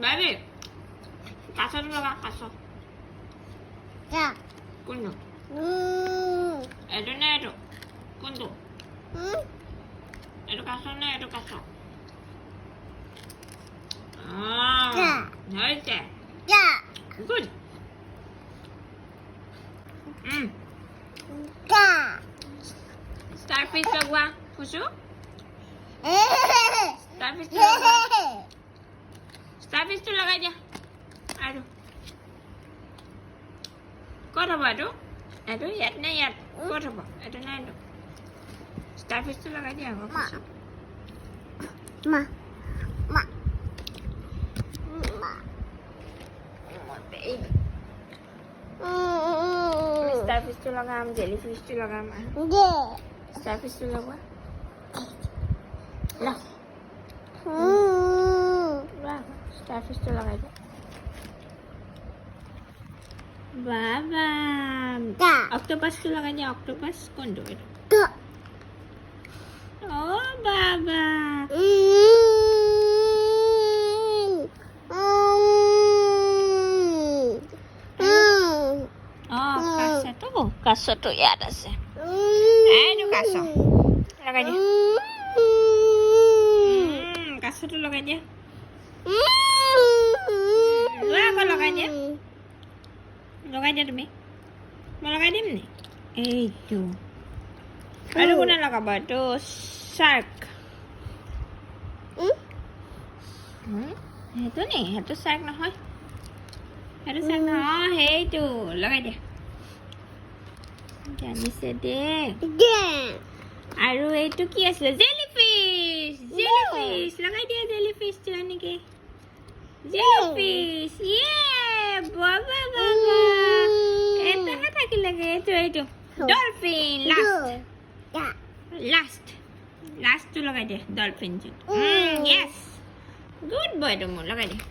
Baby, kaso dulu lah, kaso. Ya. Kundu. Hmm. Itu nih itu. Kundu. Itu kaso nih, itu kaso. Ya. Nice. Ya. Good. Ya. Starfish to gua, Fusu? Starfish to gua. Starfish to lagay dia. Aduh. Kau apa tu? Aduh, yat na yat. Kau apa? Aduh na aduh. Starfish to lagay dia. Ma. Ma. Ma. Ma. Starfish to lagam, jellyfish to lagam. Ye. Starfish to lagwa. Lah. Wah, starfish to lagay dia. Baba. Ya. Octopus to lagay dia, octopus. Kondo itu. Ya. Oh, Baba. Oh, kaso tuh ya ada sih. Aduh, kaso. Lagay dia. Kaso tuh lagay dia. Wah, kok lagay dia? Lagay dia demi. Mau lagay dia nih? Itu. Aduh, guna lagay ba tuh? Shark. Itu nih, itu shark na hoy. Itu shark na. Oh, hey tuh, lagay dia. জানি দে আৰু এইটো কি আছিল jellyfish jellyfish লগাই দিয়া jellyfish টো এনেকে jellyfish ইয়ে বাবা বাবা এটাহে থাকি লাগে এইটো ডলফিন লাষ্ট টো লগাই দিয়া ডলফিন টো ইয়েছ গুড বয় তো মোৰ লগাই দিয়া